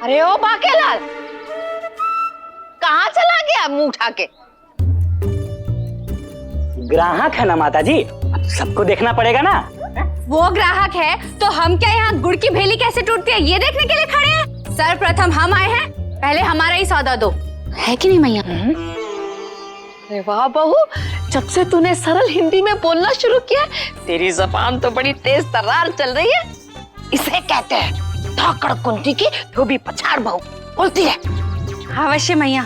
अरे ओ बाकेलाल, कहाँ चला गया मुंह उठा के? ग्राहक है ना माता जी, अब सबको देखना पड़ेगा ना। वो ग्राहक है तो हम क्या यहाँ गुड़ की भेली कैसे टूटती है ये देखने के लिए खड़े हैं? सर्वप्रथम हम आए हैं, पहले हमारा ही सौदा दो, है कि नहीं मैया? अरे वाह बहू, जब से तूने सरल हिंदी में बोलना शुरू किया तेरी जबान तो बड़ी तेज तर्रार चल रही है। इसे कहते हैं धाकड़ कुंती की धोबी पछाड़ बहू। बोलती है। अवश्य मैया।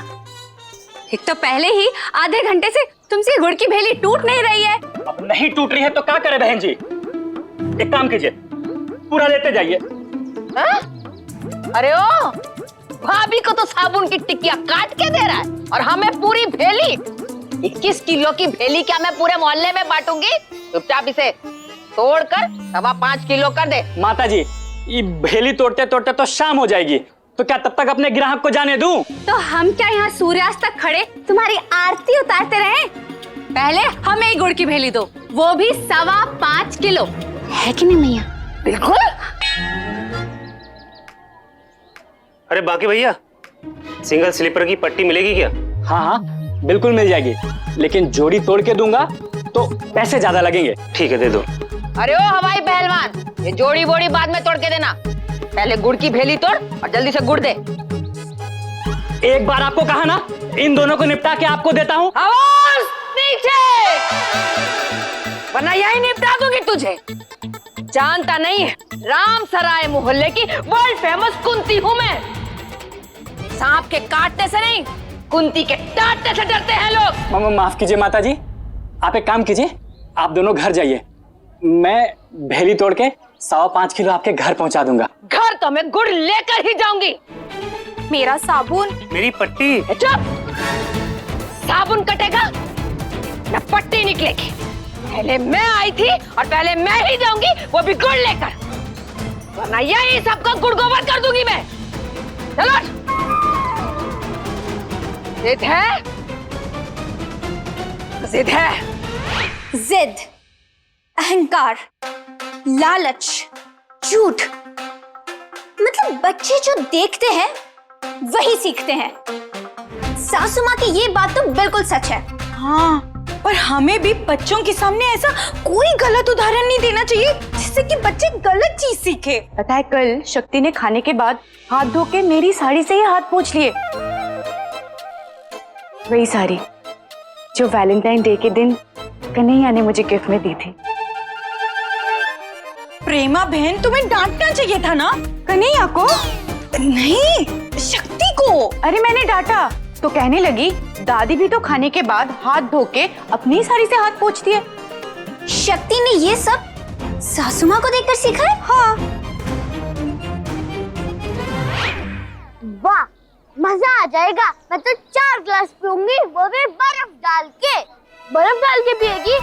एक तो पहले ही आधे घंटे से तुमसे गुड़ की भेली टूट नहीं रही है। अब नहीं टूट रही है तो क्या करे बहन जी? एक काम कीजिए, पूरा लेते जाइए। अरे ओ, भाभी को तो साबुन की टिकिया काट के दे रहा है और हमें पूरी भेली। 21 किलो की भेली क्या मैं पूरे मोहल्ले में बांटूंगी? चुपचाप इसे तोड़कर 5.25 किलो कर दे। माता जी, ये भेली तोड़ते तोड़ते तो शाम हो जाएगी, तो क्या तब तक अपने ग्राहक को जाने दूं? तो हम क्या यहाँ सूर्यास्त तक खड़े तुम्हारी आरती उतारते रहे? पहले हमें ही गुड़ की भेली दो, वो भी 5.25 किलो, है कि नहीं मैया? बिल्कुल। अरे बाकी भैया, सिंगल स्लीपर की पट्टी मिलेगी क्या? हाँ हाँ बिल्कुल मिल जाएगी, लेकिन जोड़ी तोड़ के दूंगा तो पैसे ज्यादा लगेंगे। ठीक है, दे दो। अरे ओ हवाई पहलवान, ये जोड़ी बोड़ी बाद में तोड़ के देना, पहले गुड़ की भेली तोड़ और जल्दी से गुड़ दे। एक बार आपको कहा ना, इन दोनों को निपटा के आपको देता हूँ। आवाज नीचे, वरना यही निपटा दूंगी तुझे। जानता नहीं है, रामसराय मोहल्ले की वर्ल्ड फेमस कुंती हूँ मैं। सांप के काटने से नहीं, कुंती के डांटने से डरते हैं लोग। माफ कीजिए माता जी, आप एक काम कीजिए, आप दोनों घर जाइए, मैं भेली तोड़ के 5.25 किलो आपके घर पहुंचा दूंगा। घर तो मैं गुड़ लेकर ही जाऊंगी। मेरा साबुन, मेरी पट्टी। चुप, साबुन कटेगा न पट्टी निकलेगी। पहले मैं आई थी और पहले मैं ही जाऊंगी, वो भी गुड़ लेकर, वरना यही सबको गुड़ गोबर कर दूंगी मैं। चलो, जिद है, जिद है। जिद, अहंकार, लालच, झूठ, मतलब बच्चे जो देखते हैं वही सीखते हैं। सासू माँ की ये बात तो बिल्कुल सच है। हाँ, पर हमें भी बच्चों के सामने ऐसा कोई गलत उदाहरण नहीं देना चाहिए जिससे कि बच्चे गलत चीज सीखे। पता है, कल शक्ति ने खाने के बाद हाथ धो के मेरी साड़ी से ही हाथ पोंछ लिए। वही साड़ी जो वैलेंटाइन डे के दिन कन्हैया ने मुझे गिफ्ट में दी थी। प्रेमा बहन, तुम्हें डांटना चाहिए था ना। कन्हैया को नहीं, शक्ति को। अरे मैंने डांटा तो कहने लगी दादी भी तो खाने के बाद हाथ धो के अपनी साड़ी से हाथ पोंछती है। शक्ति ने ये सब सासू माँ को देखकर सीखा है? हाँ। वाह, मजा आ जाएगा। मैं तो 4 ग्लास पीऊंगी, वो भी बर्फ डाल के। बर्फ डाल के पिएगी?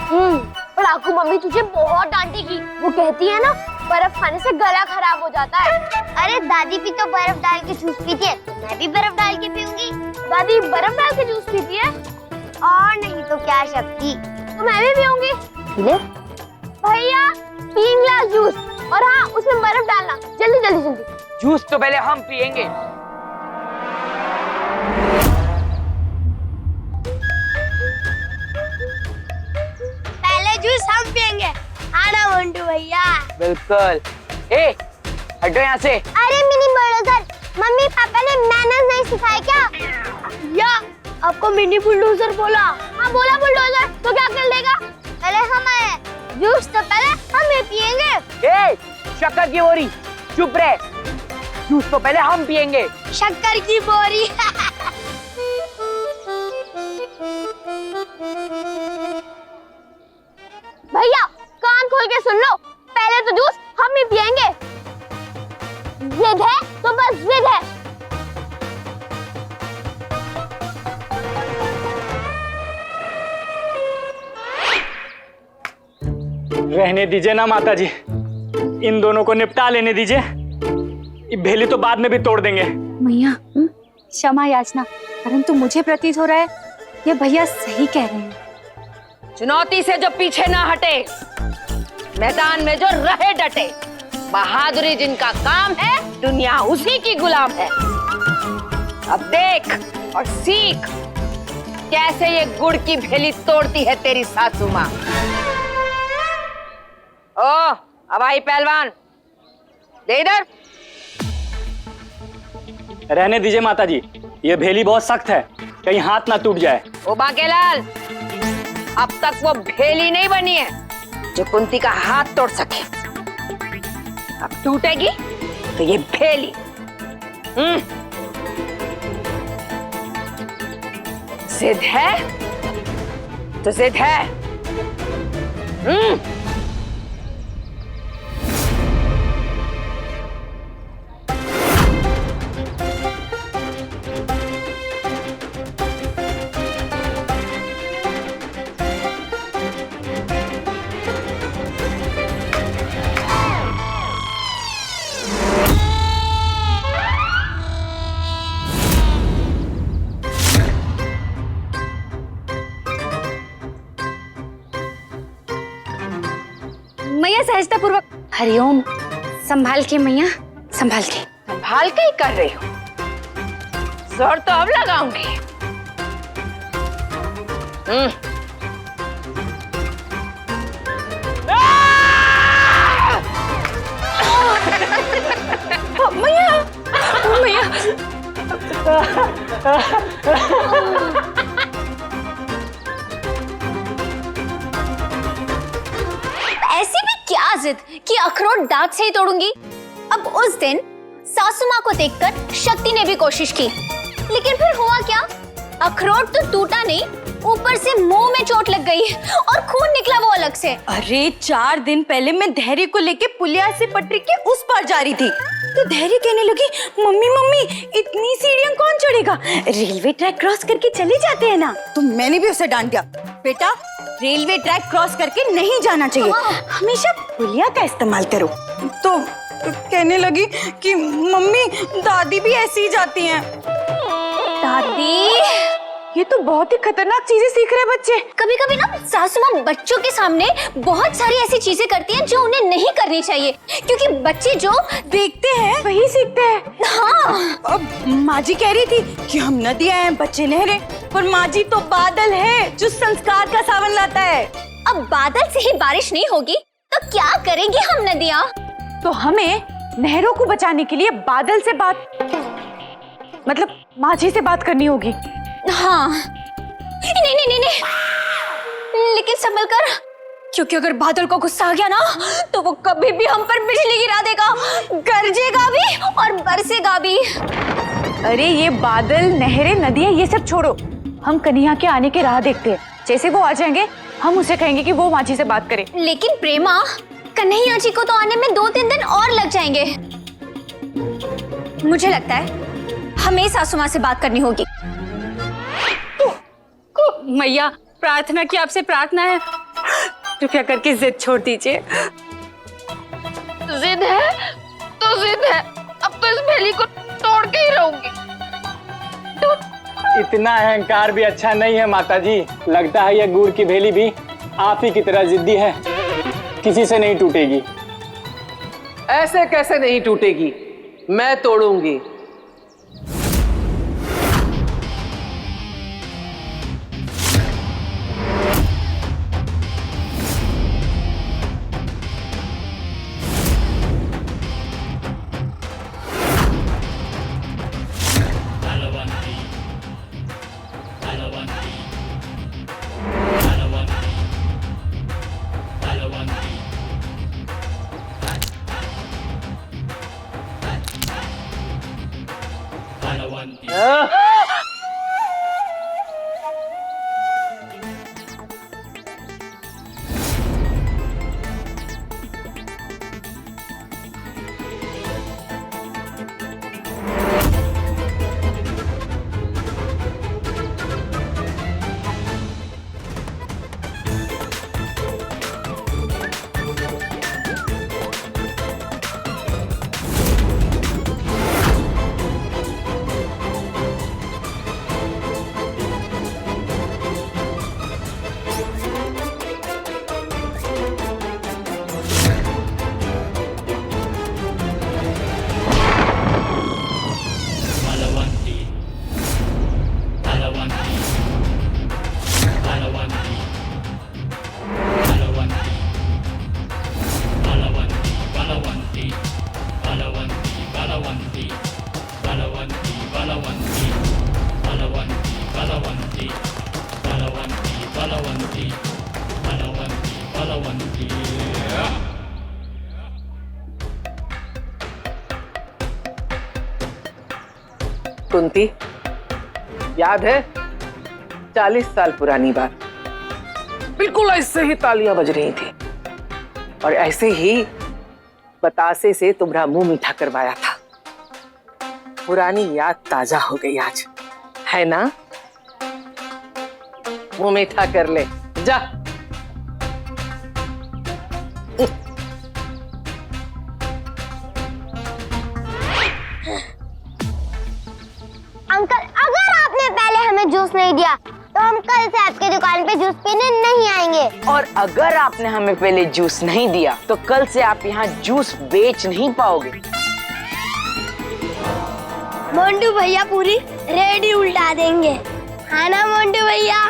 पर आकू मम्मी तुझे बहुत डांटेगी। वो कहती है ना, बर्फ खाने से गला खराब हो जाता है। अरे दादी भी तो बर्फ डाल के जूस पीती है, मैं भी बर्फ डाल के पीऊंगी। दादी बर्फ डाल के जूस पीती है? और नहीं तो क्या शक्ति, तो मैं भी पीऊंगी। भैया 3 ग्लास जूस, और हाँ उसमें बर्फ डालना, जल्दी जल्दी जल्दी। जूस तो पहले हम पियेंगे। पहले जूस हम पियेंगे, हाँ ना मंटू भैया? बिल्कुल। ए, हटो यहाँ से। अरे मिनी बुलडोजर, मम्मी पापा ने मैनर्स नहीं सिखाए क्या? या आपको मिनी बुलडोजर बोला? हाँ बोला बुलडोजर, तो क्या कर लेगा? पहले हम आए, जूस तो पहले हम ही पियेंगे। ए, शक्कर की बोरी, चुप रहे। जूस तो पहले हम पियेंगे। शक्कर की बोरी। भैया कान खोल के सुन लो, पहले तो जूस हम ही पियेंगे। जिद है तो बस जिद है। रहने दीजिए ना माता जी, इन दोनों को निपटा लेने दीजिए, ये भेली तो बाद में भी तोड़ देंगे। मैया, क्षमा याचना, परंतु मुझे प्रतीत हो रहा है ये भैया सही कह रहे हैं। चुनौती से जो पीछे ना हटे, मैदान में जो रहे डटे, बहादुरी जिनका काम है, दुनिया उसी की गुलाम है। अब देख और सीख कैसे ये गुड़ की भेली तोड़ती है तेरी सासू माँ। ओ अब आई पहलवान, दे इधर। रहने दीजिए माता जी, ये भेली बहुत सख्त है, कहीं हाथ ना टूट जाए। ओ बांकेलाल, अब तक वो भेली नहीं बनी है जो कुंती का हाथ तोड़ सके। अब टूटेगी तो ये भेली। जिद है तो जिद है। मैया सहजता पूर्वक। हरिओम। संभाल के मैया, संभाल के। संभाल के ही कर रही हूँ, जोर तो अब लगाऊंगी। मैया, मैया। ऐसी भी क्या जिद कि अखरोट दांत से ही तोड़ूंगी। अब उस दिन सासू माँ को देखकर शक्ति ने भी कोशिश की, लेकिन फिर हुआ क्या? अखरोट तो टूटा नहीं, ऊपर से मुंह में चोट लग गई और खून निकला वो अलग से। अरे 4 दिन पहले मैं धैर्य को लेके पुलिया से पटरी के उस पार जा रही थी, तो धैर्य कहने लगी, मम्मी मम्मी इतनी सीढ़ियां कौन चढ़ेगा, रेलवे ट्रैक क्रॉस करके चले जाते हैं ना। तो मैंने भी उसे डांट दिया, बेटा रेलवे ट्रैक क्रॉस करके नहीं जाना चाहिए, हमेशा पुलिया का इस्तेमाल करो। तो कहने लगी कि मम्मी दादी भी ऐसी ही जाती हैं। दादी, ये तो बहुत ही खतरनाक चीजें सीख रहे हैं बच्चे। कभी कभी ना सासू माँ बच्चों के सामने बहुत सारी ऐसी चीजें करती हैं जो उन्हें नहीं करनी चाहिए, क्योंकि बच्चे जो देखते हैं वही सीखते हैं। हाँ। अब माँ जी कह रही थी कि हम नदियाँ हैं, बच्चे नहरें, पर माँ जी तो बादल है जो संस्कार का सावन लाता है। अब बादल से ही बारिश नहीं होगी तो क्या करेंगे हम नदियाँ? तो हमें नहरों को बचाने के लिए बादल से बात, मतलब माँ जी से बात करनी होगी। हाँ। नहीं नहीं नहीं नहीं, लेकिन संभल कर, क्योंकि अगर बादल को गुस्सा आ गया ना तो वो कभी भी हम पर बिजली गिरा देगा, गरजेगा भी और बरसेगा भी। अरे ये बादल, नहरें, नदियाँ ये सब छोड़ो, हम कन्हैया के आने की राह देखते हैं। जैसे वो आ जाएंगे हम उसे कहेंगे कि वो माँ जी से बात करे। लेकिन प्रेमा, कन्हैया जी को तो आने में 2-3 दिन और लग जाएंगे। मुझे लगता है हमें सासू माँ से बात करनी होगी। मैया, प्रार्थना की आपसे प्रार्थना है, कृपया करके जिद छोड़ दीजिए। जिद है तो जिद है, अब तो इस भेली को तोड़ के ही रहूंगी। इतना अहंकार भी अच्छा नहीं है माता जी, लगता है ये गुड़ की भेली भी आप ही की तरह जिद्दी है, किसी से नहीं टूटेगी। ऐसे कैसे नहीं टूटेगी, मैं तोड़ूंगी। कुंती, याद है 40 साल पुरानी बात, बिल्कुल ऐसे ही तालियां बज रही थी और ऐसे ही बतासे से तुम्हारा मुंह मीठा करवाया था। पुरानी याद ताजा हो गई आज, है ना? मुंह मीठा कर ले, जा। अंकल, अगर आपने पहले हमें जूस नहीं दिया तो हम कल से आपकी दुकान पे जूस पीने नहीं आएंगे। और अगर आपने हमें पहले जूस नहीं दिया तो कल से आप यहाँ जूस बेच नहीं पाओगे। मोंटू भैया पूरी रेडी उल्टा देंगे, है ना मोंटू भैया?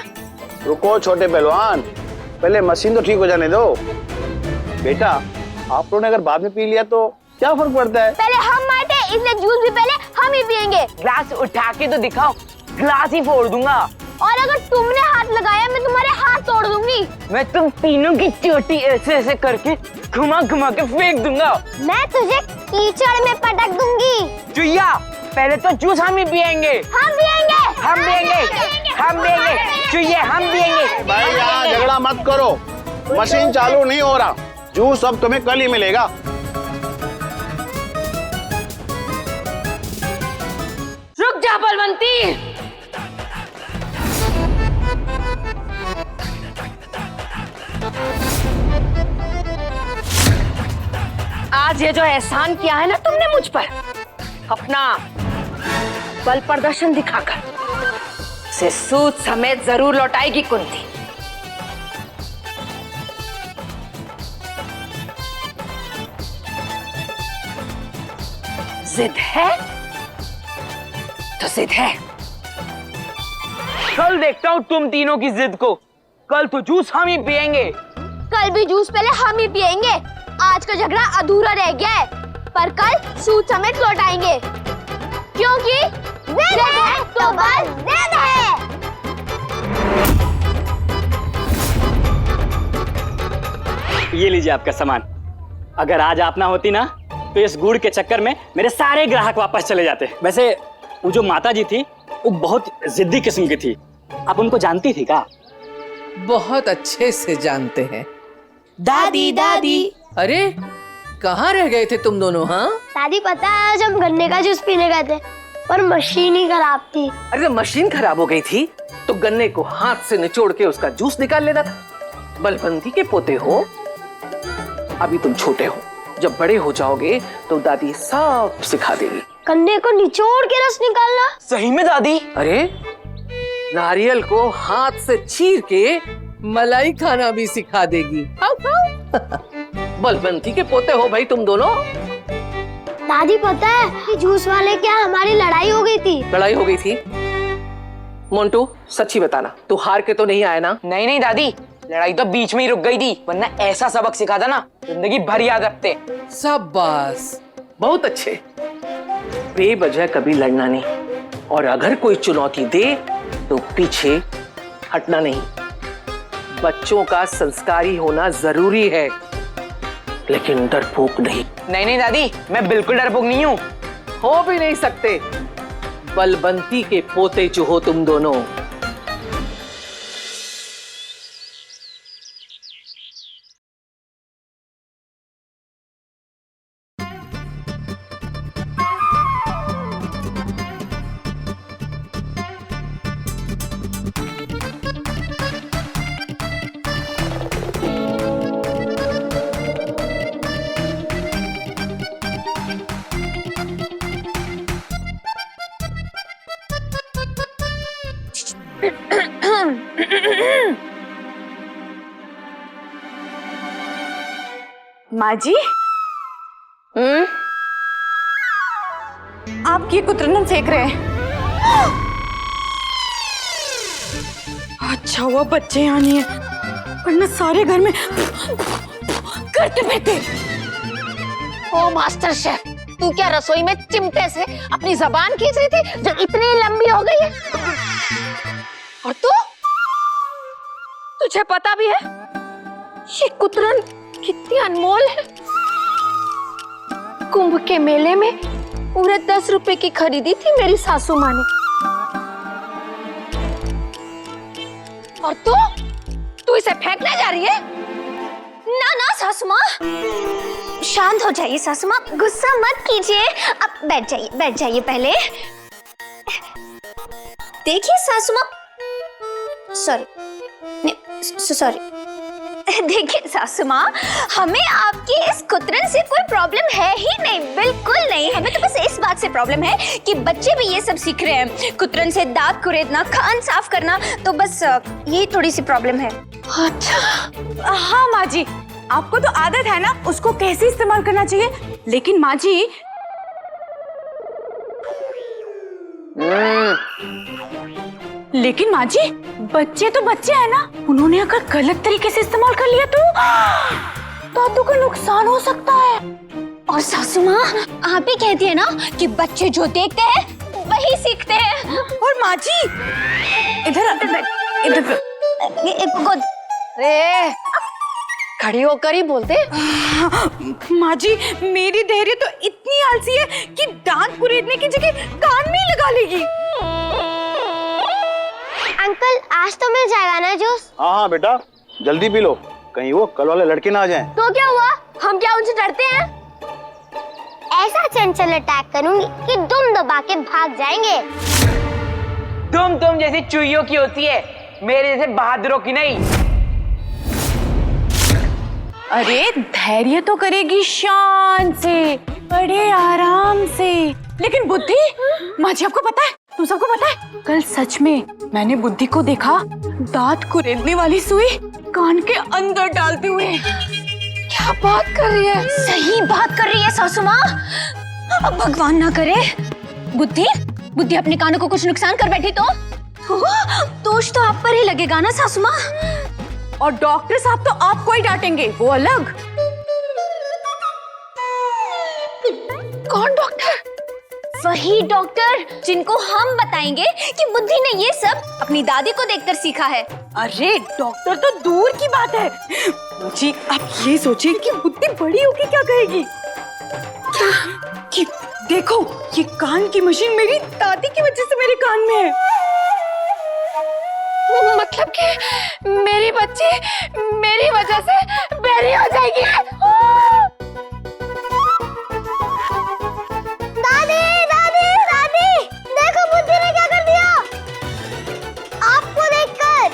रुको छोटे पहलवान, पहले मशीन तो ठीक हो जाने दो। बेटा, आप लोगों ने अगर बाद में पी लिया तो क्या फर्क पड़ता है? पहले हम मारते, इसलिए जूस भी पहले हम ही पियेंगे। ग्लास उठा के तो दिखाओ, ग्लास ही फोड़ दूंगा। और अगर तुमने हाथ लगाया मैं तुम्हारे हाथ तोड़ दूंगी। मैं तुम तीनों की चोटी ऐसे ऐसे करके घुमा घुमा के फेंक दूंगा। मैं तुझे कीचड़ में पटक दूंगी। चुईया, पहले तो जूस हम ही पियेंगे। हम पियेंगे, हम पियेंगे, हम पियेंगे, चुईया हम पियेंगे। भाई यहाँ झगड़ा मत करो, मशीन चालू नहीं हो रहा, जूस अब तुम्हें कल ही मिलेगा। रुक जा बलवंती। आज ये जो एहसान किया है ना तुमने मुझ पर, अपना बल प्रदर्शन दिखाकर से सूद समेत जरूर लौटाएगी कुंती। जिद है तो जिद है। कल देखता हूँ तुम तीनों की जिद को। कल तो जूस हम ही पियेंगे। कल भी जूस पहले हम ही पियेंगे। आज का झगड़ा अधूरा रह गया है, पर कल सूद समेत लौटाएंगे, क्योंकि जिद है तो बस जिद है। ये लीजिए आपका सामान। अगर आज आप ना होती ना तो इस गुड़ के चक्कर में मेरे सारे ग्राहक वापस चले जाते। वैसे वो जो माता जी थी वो बहुत जिद्दी किस्म की थी, आप उनको जानती थी क्या? बहुत अच्छे से जानते हैं। दादी दादी। अरे कहाँ रह गए थे तुम दोनों? हाँ दादी, पता है आज हम गन्ने का जूस पीने गए थे पर मशीन ही खराब थी। अरे जब मशीन खराब हो गई थी तो गन्ने को हाथ से निचोड़ के उसका जूस निकाल लेना था। बलवंती के पोते हो, अभी तुम छोटे हो, जब बड़े हो जाओगे तो दादी सब सिखा देगी। गन्ने को निचोड़ के रस निकालना? सही में दादी? अरे नारियल को हाथ से चीर के मलाई खाना भी सिखा देगी। बलवंती के पोते हो भाई तुम दोनों। दादी, पता है कि जूस वाले क्या हमारी लड़ाई हो गई थी? लड़ाई हो गई थी? मोंटू सच्ची बताना, तू हार के तो नहीं आया ना? नहीं नहीं दादी, लड़ाई तो बीच में ही रुक गई थी, वरना ऐसा सबक सिखाता ना जिंदगी भर याद रखते। शाबाश, बहुत अच्छे। बेवजह कभी लड़ना नहीं, और अगर कोई चुनौती दे तो पीछे हटना नहीं। बच्चों का संस्कारी होना जरूरी है, लेकिन डरपोक नहीं। नहीं नहीं दादी, मैं बिल्कुल डरपोक नहीं हूँ। हो भी नहीं सकते, बलवंती के पोते जो हो तुम दोनों। माँ जी, आप ये कुतरनन फेंक रहे हैं। अच्छा हुआ बच्चे यहाँ नहीं है, वरना सारे घर में करते फिरते। ओ मास्टर शेफ, तू क्या रसोई में चिमटे से अपनी जबान खींच रही थी जो इतनी लंबी हो गई है? और तू, तुझे पता भी है ये कुतरन कितनी अनमोल है? कुंभ के मेले में पूरे 10 रुपए की खरीदी थी मेरी सासू माँ ने। और तू इसे फेंकने जा रही है? ना ना सासू माँ, शांत हो जाइए सासू माँ, गुस्सा मत कीजिए। अब बैठ जाइए पहले। देखिए सासू माँ, सॉरी देखिए सासू माँ, हमें आपकी इस कुतरन से कोई प्रॉब्लम है ही नहीं, बिल्कुल नहीं। हमें तो बस इस बात से प्रॉब्लम है कि बच्चे भी ये सब सीख रहे हैं, कुतरन से दांत कुरेदना, कान साफ करना, तो बस यही थोड़ी सी प्रॉब्लम है। अच्छा हाँ माँ जी, आपको तो आदत है ना उसको कैसे इस्तेमाल करना चाहिए, लेकिन माँ जी बच्चे तो बच्चे हैं ना, उन्होंने अगर गलत तरीके से इस्तेमाल कर लिया तो दांतों का नुकसान हो सकता है। और सासू माँ, आप ही कहती है ना कि बच्चे जो देखते हैं वही सीखते हैं। और माँ जी इधर रे खड़ी होकर ही बोलते। माँ जी, मेरी धैर्य तो इतनी आलसी है कि दांत कुरेदने की जगह कान में ही लगा लेगी। अंकल आज तो मिल जाएगा ना जूस? हाँ हाँ बेटा, जल्दी पी लो, कहीं वो कल वाले लड़के ना आ जाएं। तो क्या हुआ, हम क्या उनसे डरते हैं? ऐसा चंचल अटैक करूंगी कि दुम दबा के भाग जाएंगे। तुम जैसी चुईयों की होती है, मेरे जैसे बहादुरों की नहीं। अरे धैर्य तो करेगी शान से, बड़े आराम से, लेकिन बुद्धि। माँ जी आपको पता है, तुम सबको पता है, कल सच में मैंने बुद्धि को देखा दांत कुरेदने वाली सुई कान के अंदर डालते हुए। क्या बात कर रही है? सही बात कर रही है सासू माँ। अब भगवान ना करे बुद्धि अपने कानों को कुछ नुकसान कर बैठी तो दोष तो आप पर ही लगेगा ना सासू माँ। और डॉक्टर साहब तो आपको ही डांटेंगे, वो अलग। कौन डॉक्टर? वही डॉक्टर जिनको हम बताएंगे कि बुद्धि ने ये सब अपनी दादी को देखकर सीखा है। अरे डॉक्टर तो दूर की बात है जी, आप ये सोचिए कि बुद्धि बड़ी होगी क्या कहेगी। कि देखो ये कान की मशीन मेरी दादी की वजह से मेरे कान में है। मतलब कि मेरी बच्ची मेरी वजह से बहरी हो जाएगी। दादी देखो बुद्धि ने क्या कर दिया आपको देखकर।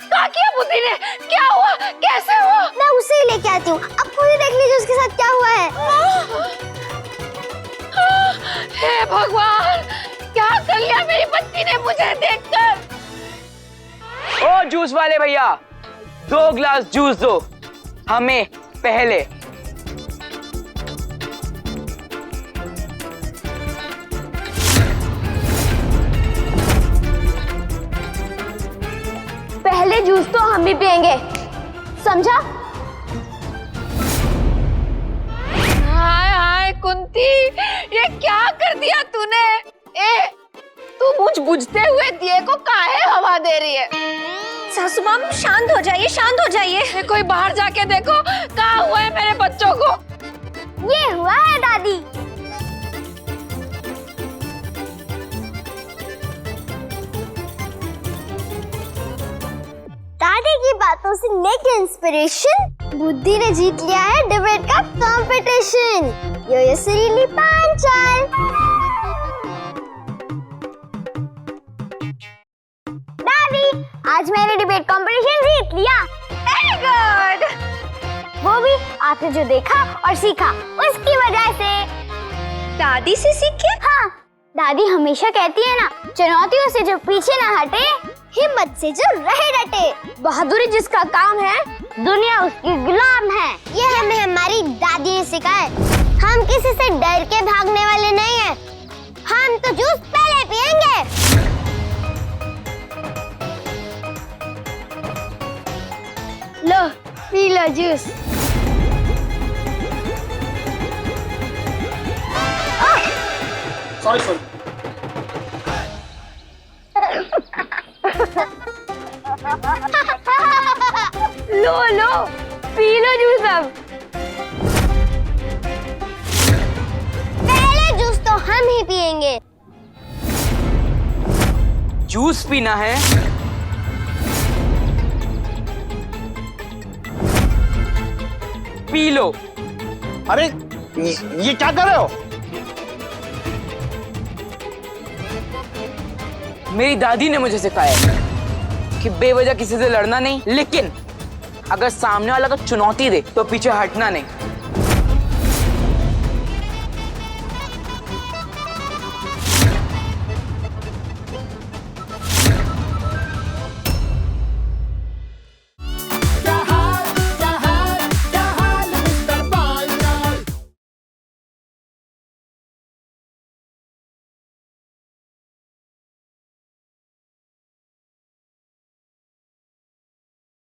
क्या किया बुद्धि ने? क्या हुआ, कैसे हुआ? मैं उसे ही लेके आती हूँ, अब खुद ही देख लीजिए उसके साथ क्या हुआ है। हे भगवान, क्या कर लिया मेरी बच्ची ने मुझे देखकर। ओ जूस वाले भैया, 2 ग्लास जूस दो हमें पहले। पहले जूस तो हम भी पियेंगे, समझा? हाय हाय कुंती, ये क्या कर दिया तूने? तू मुझ बुझते हुए दिए को काहे हवा दे रही है? सासू माँ शांत हो जाइए, शांत हो जाइए। कोई बाहर जाके देखो क्या हुआ है मेरे बच्चों को। ये हुआ है दादी। दादी की बातों से लेके इंस्पिरेशन, बुद्धि ने जीत लिया है डिबेट का कंपटीशन। यो सुरीली पांचाल। दादी आज मैंने डिबेट कंपटीशन जीत लिया। Very good. वो भी आपने जो देखा और सीखा उसकी वजह से। दादी से सीख के? हाँ, दादी हमेशा कहती है ना, चुनौतियों से जो पीछे ना हटे, हिम्मत से जो रहे डटे, बहादुरी जिसका काम है, दुनिया उसकी गुलाम है। ये हमें हमारी दादी ने सिखाया है। हम किसी से डर के भागने वाले नहीं हैं। हम तो जूस पहले पियेंगे। लो पी लो जूस। सॉरी लो पी लो जूस अब। पहले नहीं पिएंगे। जूस पीना है? P low. अरे ये क्या कर रहे हो? मेरी दादी ने मुझे सिखाया कि बेवजह किसी से लड़ना नहीं, लेकिन अगर सामने वाला को चुनौती दे तो पीछे हटना नहीं।